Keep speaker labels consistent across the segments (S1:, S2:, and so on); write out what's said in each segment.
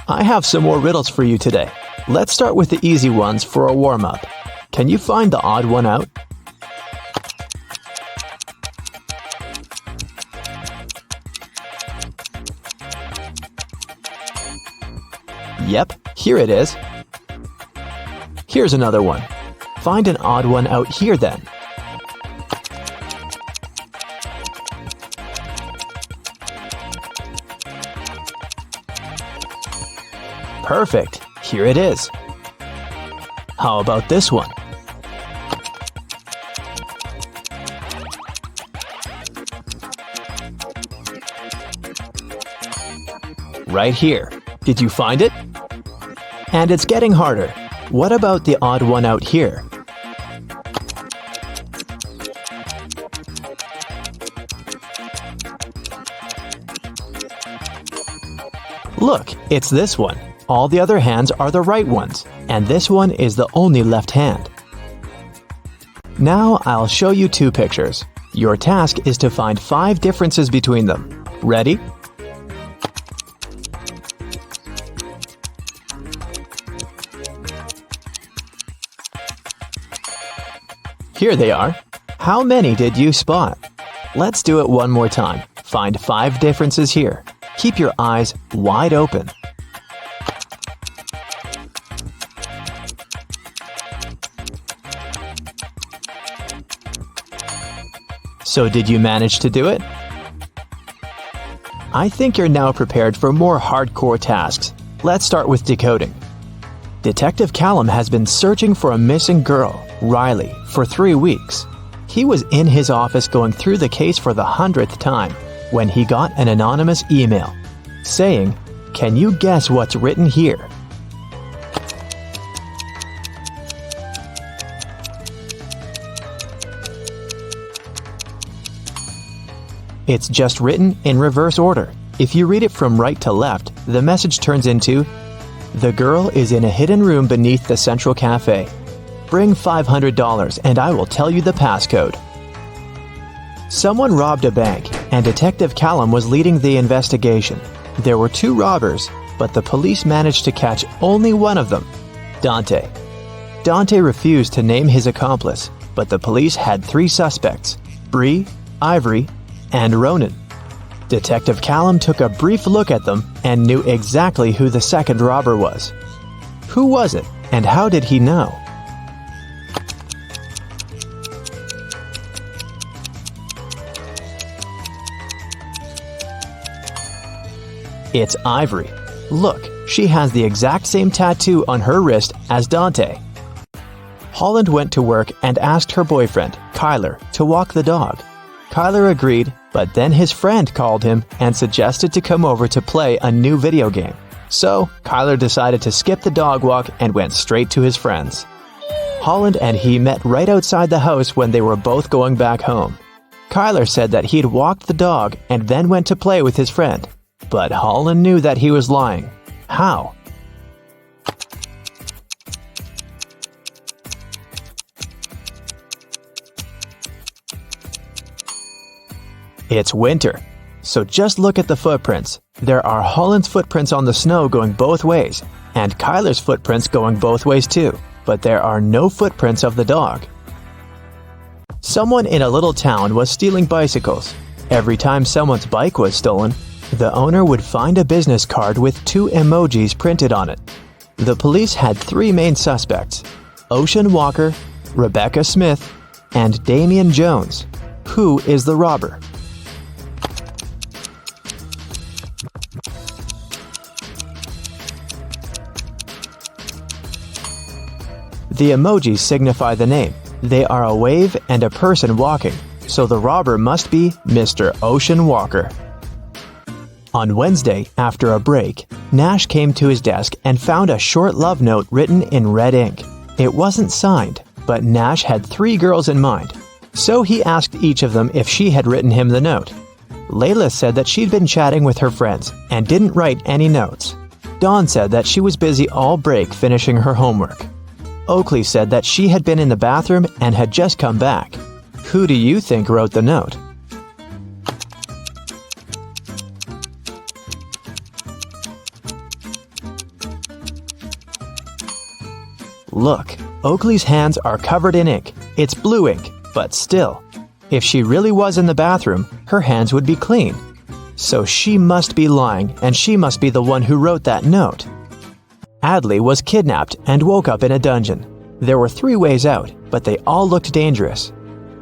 S1: I have some more riddles for you today. Let's start with the easy ones for a warm-up. Can you find the odd one out? Yep, here it is. Here's another one. Find an odd one out here then. Perfect, here it is. How about this one? Right here. Did you find it? And it's getting harder. What about the odd one out here? Look, it's this one. All the other hands are the right ones, and this one is the only left hand. Now I'll show you two pictures. Your task is to find 5 differences between them. Ready? Here they are. How many did you spot? Let's do it one more time. Find 5 differences here. Keep your eyes wide open. So did you manage to do it? I think you're now prepared for more hardcore tasks. Let's start with decoding. Detective Callum has been searching for a missing girl, Riley, for 3 weeks. He was in his office going through the case for the 100th time when he got an anonymous email saying, "Can you guess what's written here?" It's just written in reverse order. If you read it from right to left, the message turns into, "The girl is in a hidden room beneath the Central Cafe. Bring $500 and I will tell you the passcode." Someone robbed a bank, and Detective Callum was leading the investigation. There were 2 robbers, but the police managed to catch only one of them, Dante. Dante refused to name his accomplice, but the police had 3 suspects, Bree, Ivory, and Ronan. Detective Callum took a brief look at them and knew exactly who the second robber was. Who was it, and how did he know? It's Ivory. Look, she has the exact same tattoo on her wrist as Dante. Holland went to work and asked her boyfriend, Kyler, to walk the dog. Kyler agreed, but then his friend called him and suggested to come over to play a new video game. So, Kyler decided to skip the dog walk and went straight to his friends. Holland and he met right outside the house when they were both going back home. Kyler said that he'd walked the dog and then went to play with his friend. But Holland knew that he was lying. How? It's winter. So just look at the footprints. There are Holland's footprints on the snow going both ways, and Kyler's footprints going both ways too, but there are no footprints of the dog. Someone in a little town was stealing bicycles. Every time someone's bike was stolen, the owner would find a business card with 2 emojis printed on it. The police had 3 main suspects, Ocean Walker, Rebecca Smith, and Damian Jones. Who is the robber? The emojis signify the name. They are a wave and a person walking, so the robber must be Mr. Ocean Walker. On Wednesday, after a break, Nash came to his desk and found a short love note written in red ink. It wasn't signed, but Nash had 3 girls in mind, so he asked each of them if she had written him the note. Layla said that she'd been chatting with her friends and didn't write any notes. Dawn said that she was busy all break finishing her homework. Oakley said that she had been in the bathroom and had just come back. Who do you think wrote the note? Look, Oakley's hands are covered in ink. It's blue ink, but still. If she really was in the bathroom, her hands would be clean. So she must be lying, and she must be the one who wrote that note. Adley was kidnapped and woke up in a dungeon. There were 3 ways out, but they all looked dangerous.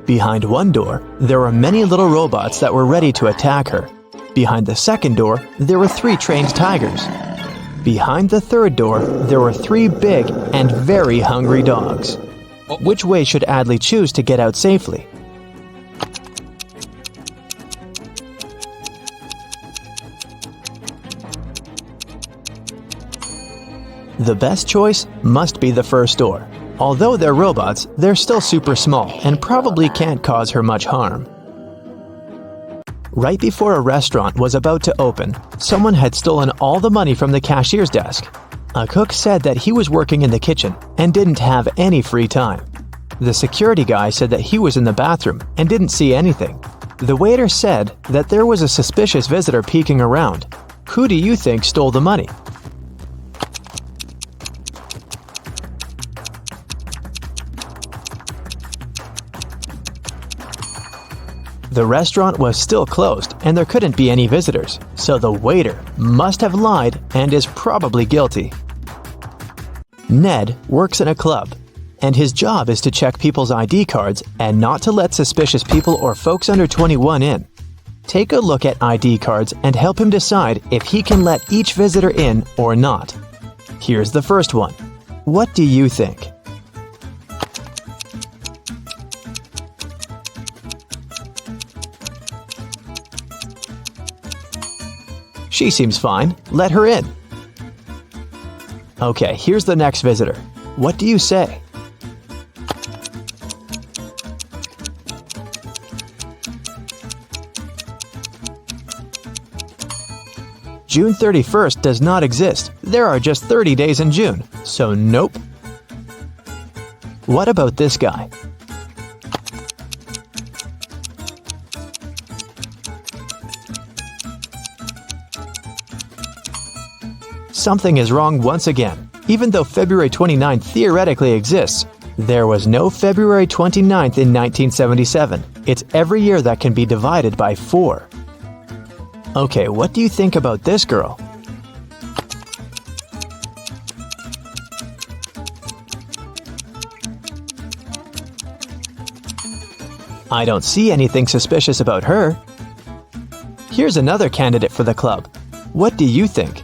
S1: Behind one door, there were many little robots that were ready to attack her. Behind the second door, there were 3 trained tigers. Behind the third door, there were 3 big and very hungry dogs. Which way should Adley choose to get out safely? The best choice must be the first door. Although they're robots, they're still super small and probably can't cause her much harm. Right before a restaurant was about to open, someone had stolen all the money from the cashier's desk. A cook said that he was working in the kitchen and didn't have any free time. The security guy said that he was in the bathroom and didn't see anything. The waiter said that there was a suspicious visitor peeking around. Who do you think stole the money? The restaurant was still closed and there couldn't be any visitors, so the waiter must have lied and is probably guilty. Ned works in a club, and his job is to check people's ID cards and not to let suspicious people or folks under 21 in. Take a look at ID cards and help him decide if he can let each visitor in or not. Here's the first one. What do you think? She seems fine. Let her in. Okay, here's the next visitor. What do you say? June 31st does not exist. There are just 30 days in June, so nope. What about this guy? Something is wrong once again. Even though February 29th theoretically exists, there was no February 29th in 1977. It's every year that can be divided by 4. Okay, what do you think about this girl? I don't see anything suspicious about her. Here's another candidate for the club. What do you think?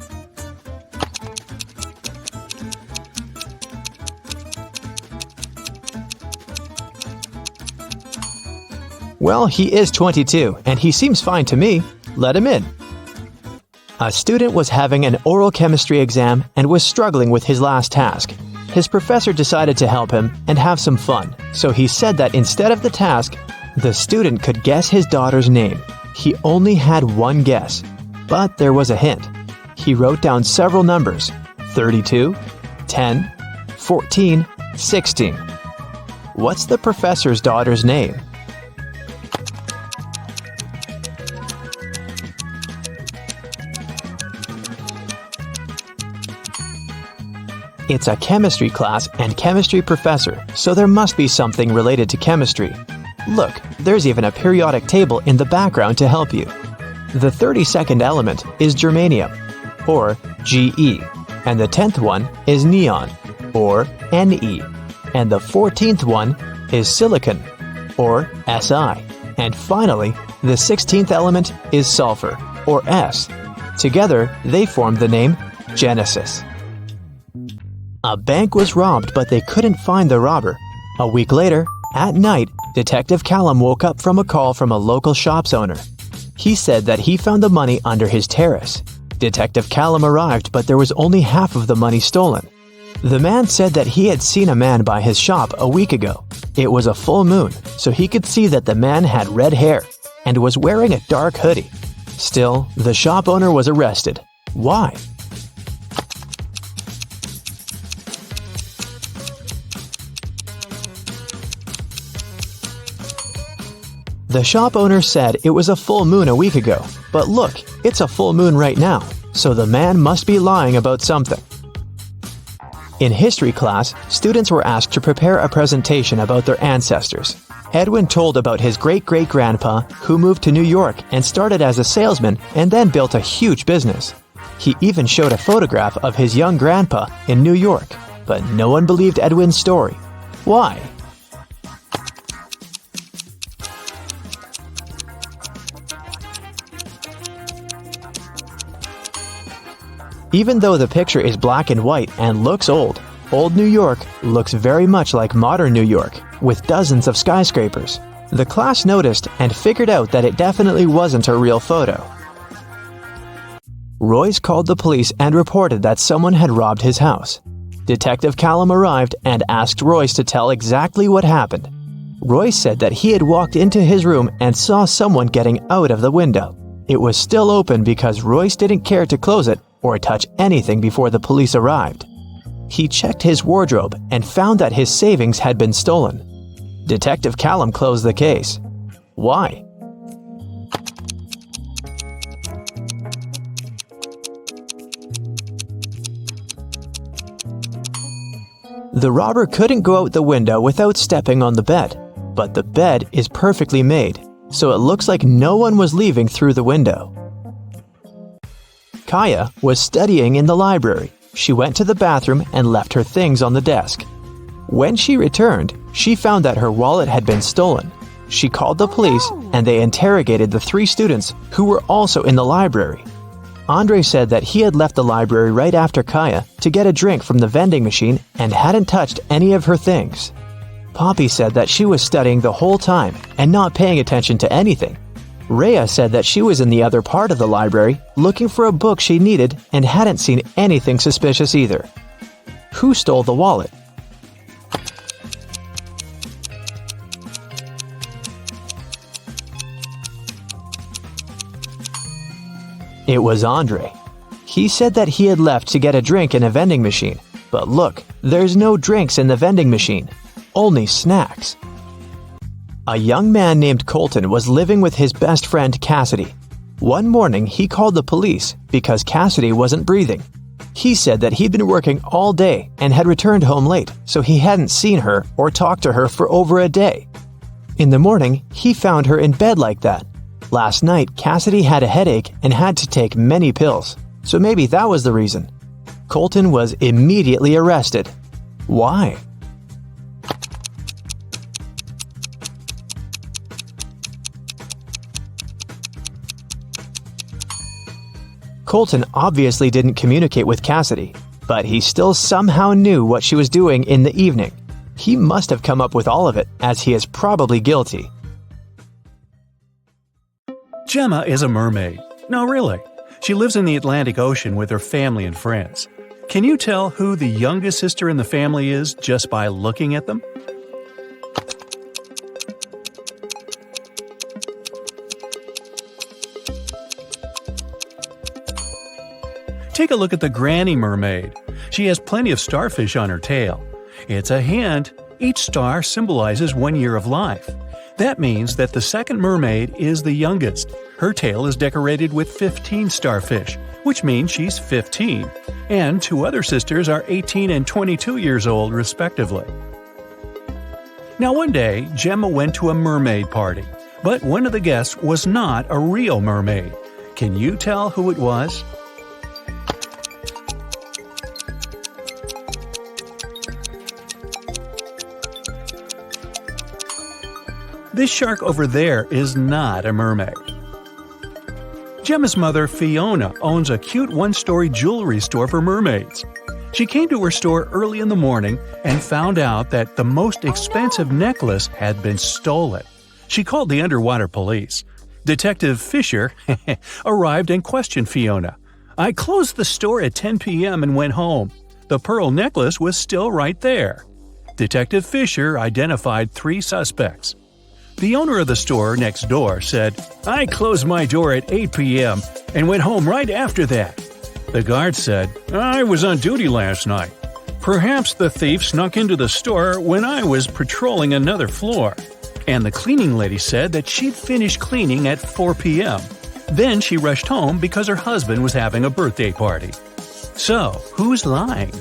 S1: Well, he is 22, and he seems fine to me. Let him in. A student was having an oral chemistry exam and was struggling with his last task. His professor decided to help him and have some fun, so he said that instead of the task, the student could guess his daughter's name. He only had one guess, but there was a hint. He wrote down several numbers: 32, 10, 14, 16. What's the professor's daughter's name? It's a chemistry class and chemistry professor, so there must be something related to chemistry. Look, there's even a periodic table in the background to help you. The 32nd element is germanium, or Ge, and the 10th one is neon, or Ne, and the 14th one is silicon, or Si, and finally, the 16th element is sulfur, or S. Together, they form the name Genesis. A bank was robbed, but they couldn't find the robber. A week later, at night, Detective Callum woke up from a call from a local shop's owner. He said that he found the money under his terrace. Detective Callum arrived, but there was only half of the money stolen. The man said that he had seen a man by his shop a week ago. It was a full moon, so he could see that the man had red hair and was wearing a dark hoodie. Still, the shop owner was arrested. Why? The shop owner said it was a full moon a week ago, but look, it's a full moon right now, so the man must be lying about something. In history class, students were asked to prepare a presentation about their ancestors. Edwin told about his great-great-grandpa who moved to New York and started as a salesman and then built a huge business. He even showed a photograph of his young grandpa in New York, but no one believed Edwin's story. Why? Even though the picture is black and white and looks old New York looks very much like modern New York, with dozens of skyscrapers. The class noticed and figured out that it definitely wasn't a real photo. Royce called the police and reported that someone had robbed his house. Detective Callum arrived and asked Royce to tell exactly what happened. Royce said that he had walked into his room and saw someone getting out of the window. It was still open because Royce didn't care to close it or touch anything before the police arrived. He checked his wardrobe and found that his savings had been stolen. Detective Callum closed the case. Why? The robber couldn't go out the window without stepping on the bed, but the bed is perfectly made, so it looks like no one was leaving through the window. Kaya was studying in the library. She went to the bathroom and left her things on the desk. When she returned, she found that her wallet had been stolen. She called the police and they interrogated the 3 students who were also in the library. Andre said that he had left the library right after Kaya to get a drink from the vending machine and hadn't touched any of her things. Poppy said that she was studying the whole time and not paying attention to anything. Rhea said that she was in the other part of the library looking for a book she needed and hadn't seen anything suspicious either. Who stole the wallet? It was Andre. He said that he had left to get a drink in a vending machine, but look, there's no drinks in the vending machine, only snacks. A young man named Colton was living with his best friend Cassidy. One morning, he called the police because Cassidy wasn't breathing. He said that he'd been working all day and had returned home late, so he hadn't seen her or talked to her for over a day. In the morning, he found her in bed like that. Last night, Cassidy had a headache and had to take many pills, so maybe that was the reason. Colton was immediately arrested. Why? Colton obviously didn't communicate with Cassidy, but he still somehow knew what she was doing in the evening. He must have come up with all of it, as he is probably guilty.
S2: Gemma is a mermaid. No, really. She lives in the Atlantic Ocean with her family and friends. Can you tell who the youngest sister in the family is just by looking at them? Take a look at the granny mermaid. She has plenty of starfish on her tail. It's a hint. Each star symbolizes 1 year of life. That means that the second mermaid is the youngest. Her tail is decorated with 15 starfish, which means she's 15. And 2 other sisters are 18 and 22 years old, respectively. Now one day, Gemma went to a mermaid party, but one of the guests was not a real mermaid. Can you tell who it was? This shark over there is not a mermaid. Gemma's mother, Fiona, owns a cute one-story jewelry store for mermaids. She came to her store early in the morning and found out that the most expensive necklace had been stolen. She called the underwater police. Detective Fisher arrived and questioned Fiona. "I closed the store at 10 p.m. and went home. The pearl necklace was still right there." Detective Fisher identified 3 suspects. The owner of the store next door said, "I closed my door at 8 p.m. and went home right after that." The guard said, "I was on duty last night. Perhaps the thief snuck into the store when I was patrolling another floor." And the cleaning lady said that she'd finished cleaning at 4 p.m. Then she rushed home because her husband was having a birthday party. So, who's lying?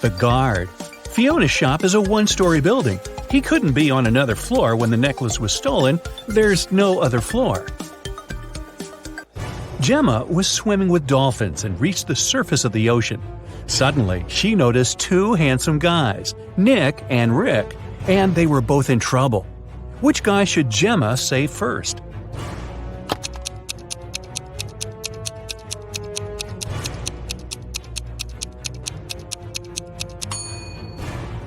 S2: The guard. Fiona's shop is a one-story building. He couldn't be on another floor when the necklace was stolen. There's no other floor. Gemma was swimming with dolphins and reached the surface of the ocean. Suddenly, she noticed two handsome guys, Nick and Rick, and they were both in trouble. Which guy should Gemma save first?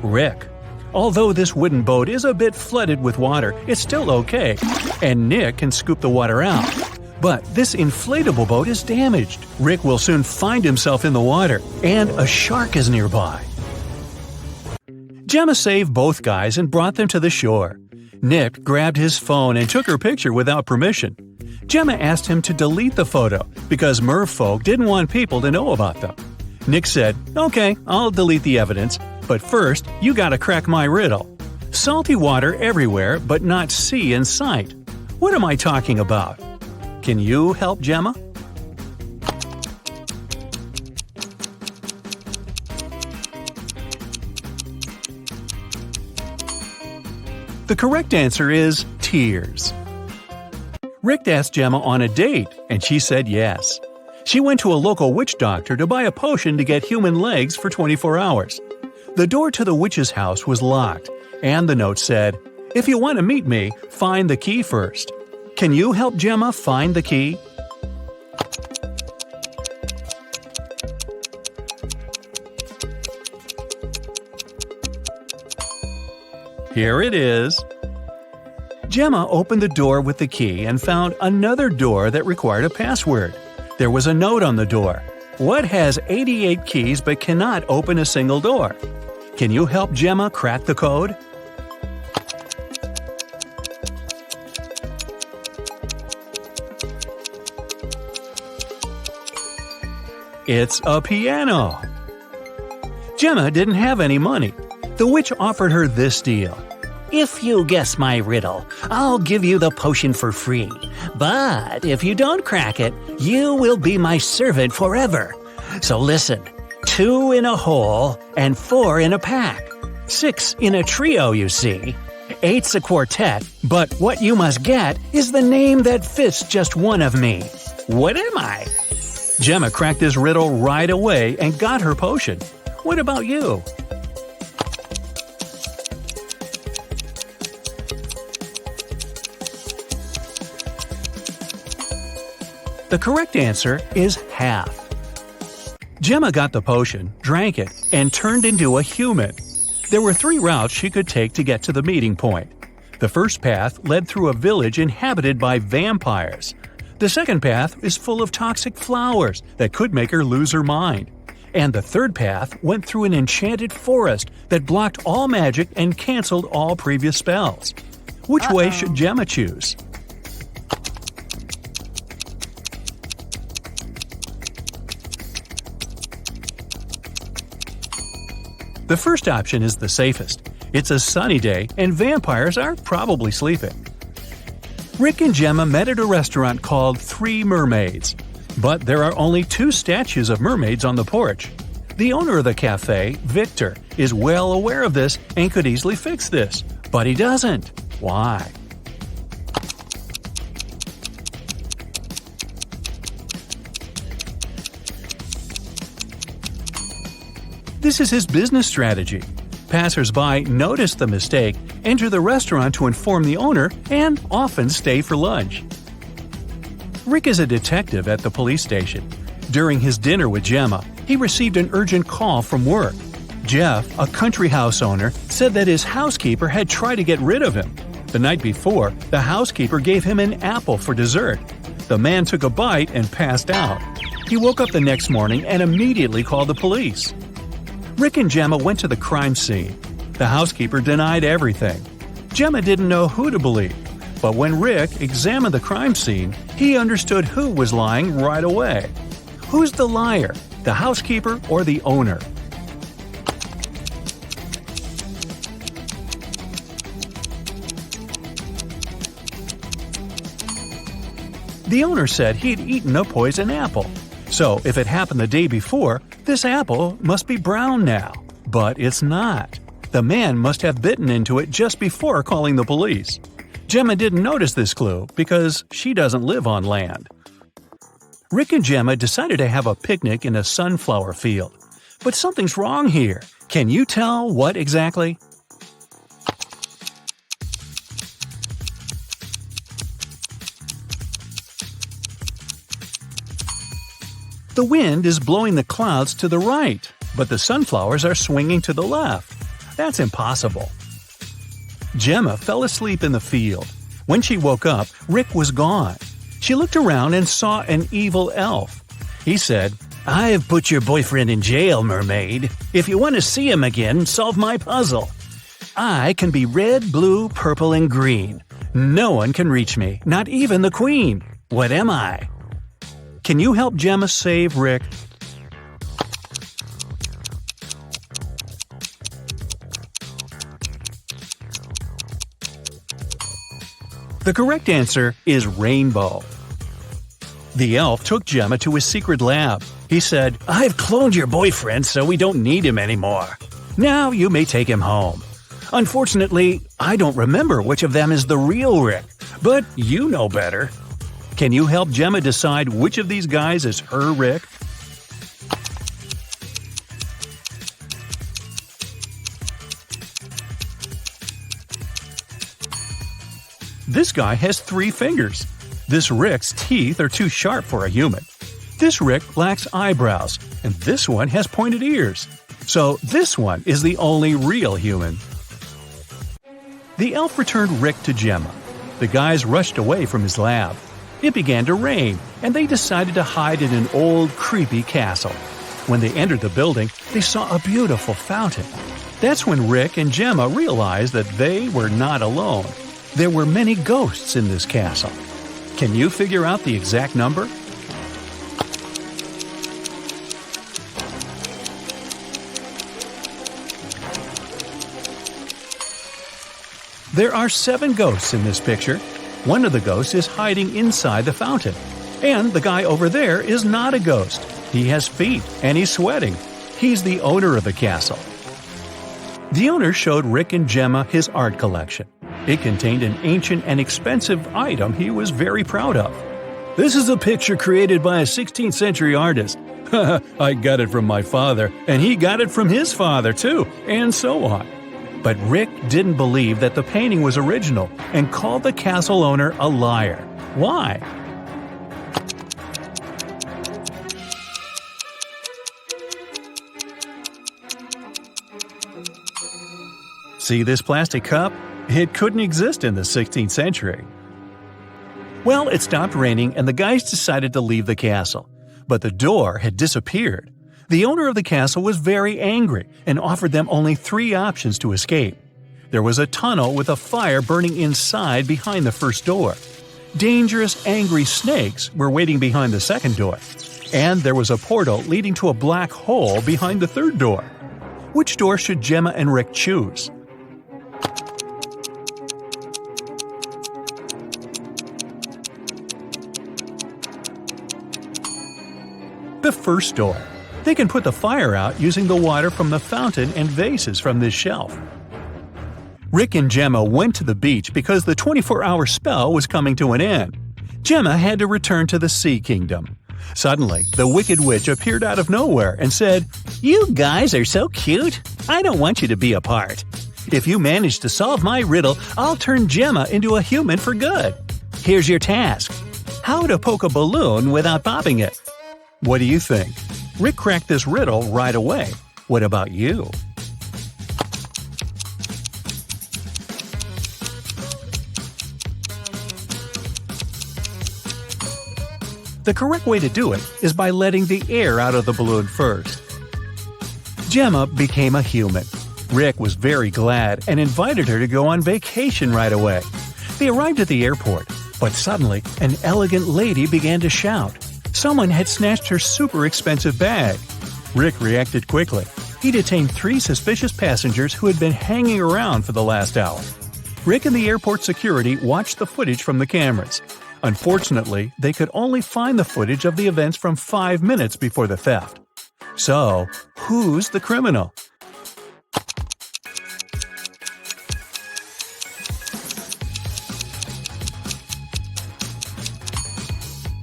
S2: Rick. Although this wooden boat is a bit flooded with water, it's still okay, and Nick can scoop the water out. But this inflatable boat is damaged. Rick will soon find himself in the water, and a shark is nearby. Gemma saved both guys and brought them to the shore. Nick grabbed his phone and took her picture without permission. Gemma asked him to delete the photo because merfolk didn't want people to know about them. Nick said, "Okay, I'll delete the evidence, but first, you gotta crack my riddle. Salty water everywhere, but not sea in sight. What am I talking about? Can you help Gemma?" The correct answer is tears. Rick asked Gemma on a date, and she said yes. She went to a local witch doctor to buy a potion to get human legs for 24 hours. The door to the witch's house was locked, and the note said, "If you want to meet me, find the key first." Can you help Gemma find the key? Here it is. Gemma opened the door with the key and found another door that required a password. There was a note on the door. What has 88 keys but cannot open a single door? Can you help Gemma crack the code? It's a piano. Gemma didn't have any money. The witch offered her this deal. "If you guess my riddle, I'll give you the potion for free. But if you don't crack it, you will be my servant forever. So listen, 2 in a hole and 4 in a pack. 6 in a trio, you see. 8's a quartet, but what you must get is the name that fits just one of me. What am I?" Gemma cracked this riddle right away and got her potion. What about you? The correct answer is half. Gemma got the potion, drank it, and turned into a human. There were 3 routes she could take to get to the meeting point. The first path led through a village inhabited by vampires. The second path is full of toxic flowers that could make her lose her mind. And the third path went through an enchanted forest that blocked all magic and canceled all previous spells. Which way should Gemma choose? The first option is the safest. It's a sunny day, and vampires are probably sleeping. Rick and Gemma met at a restaurant called 3 Mermaids. But there are only 2 statues of mermaids on the porch. The owner of the cafe, Victor, is well aware of this and could easily fix this. But he doesn't. Why? This is his business strategy. Passers-by notice the mistake, enter the restaurant to inform the owner, and often stay for lunch. Rick is a detective at the police station. During his dinner with Gemma, he received an urgent call from work. Jeff, a country house owner, said that his housekeeper had tried to get rid of him. The night before, the housekeeper gave him an apple for dessert. The man took a bite and passed out. He woke up the next morning and immediately called the police. Rick and Gemma went to the crime scene. The housekeeper denied everything. Gemma didn't know who to believe, but when Rick examined the crime scene, he understood who was lying right away. Who's the liar, the housekeeper or the owner? The owner said he'd eaten a poison apple. So if it happened the day before, this apple must be brown now. But it's not. The man must have bitten into it just before calling the police. Gemma didn't notice this clue because she doesn't live on land. Rick and Gemma decided to have a picnic in a sunflower field. But something's wrong here. Can you tell what exactly? The wind is blowing the clouds to the right, but the sunflowers are swinging to the left. That's impossible. Gemma fell asleep in the field. When she woke up, Rick was gone. She looked around and saw an evil elf. He said, "I've put your boyfriend in jail, mermaid. If you want to see him again, solve my puzzle. I can be red, blue, purple, and green. No one can reach me, not even the queen. What am I?" Can you help Gemma save Rick? The correct answer is rainbow. The elf took Gemma to his secret lab. He said, "I've cloned your boyfriend so we don't need him anymore. Now you may take him home. Unfortunately, I don't remember which of them is the real Rick, but you know better. Can you help Gemma decide which of these guys is her Rick? This guy has 3 fingers. This Rick's teeth are too sharp for a human. This Rick lacks eyebrows, and this one has pointed ears. So this one is the only real human. The elf returned Rick to Gemma. The guys rushed away from his lab. It began to rain, and they decided to hide in an old, creepy castle. When they entered the building, they saw a beautiful fountain. That's when Rick and Gemma realized that they were not alone. There were many ghosts in this castle. Can you figure out the exact number? There are 7 ghosts in this picture. One of the ghosts is hiding inside the fountain. And the guy over there is not a ghost. He has feet and he's sweating. He's the owner of the castle. The owner showed Rick and Gemma his art collection. It contained an ancient and expensive item he was very proud of. "This is a picture created by a 16th century artist. I got it from my father, and he got it from his father too, and so on." But Rick didn't believe that the painting was original and called the castle owner a liar. Why? See this plastic cup? It couldn't exist in the 16th century. Well, it stopped raining and the guys decided to leave the castle. But the door had disappeared. The owner of the castle was very angry and offered them only 3 options to escape. There was a tunnel with a fire burning inside behind the first door. Dangerous, angry snakes were waiting behind the second door. And there was a portal leading to a black hole behind the third door. Which door should Gemma and Rick choose? The first door. They can put the fire out using the water from the fountain and vases from this shelf. Rick and Gemma went to the beach because the 24-hour spell was coming to an end. Gemma had to return to the Sea Kingdom. Suddenly, the Wicked Witch appeared out of nowhere and said, "You guys are so cute. I don't want you to be apart. If you manage to solve my riddle, I'll turn Gemma into a human for good. Here's your task. How to poke a balloon without popping it." What do you think? Rick cracked this riddle right away. What about you? The correct way to do it is by letting the air out of the balloon first. Gemma became a human. Rick was very glad and invited her to go on vacation right away. They arrived at the airport, but suddenly an elegant lady began to shout. Someone had snatched her super expensive bag. Rick reacted quickly. He detained 3 suspicious passengers who had been hanging around for the last hour. Rick and the airport security watched the footage from the cameras. Unfortunately, they could only find the footage of the events from 5 minutes before the theft. So, who's the criminal?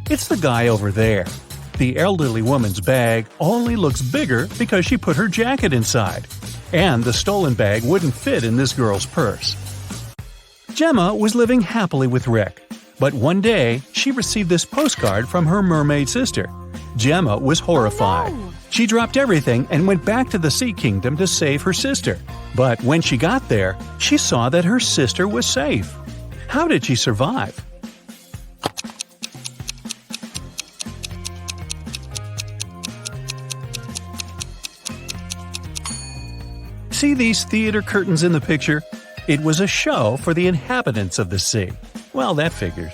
S2: It's the guy over there. The elderly woman's bag only looks bigger because she put her jacket inside. And the stolen bag wouldn't fit in this girl's purse. Gemma was living happily with Rick. But one day, she received this postcard from her mermaid sister. Gemma was horrified. She dropped everything and went back to the Sea Kingdom to save her sister. But when she got there, she saw that her sister was safe. How did she survive? See these theater curtains in the picture? It was a show for the inhabitants of the sea. Well, that figures.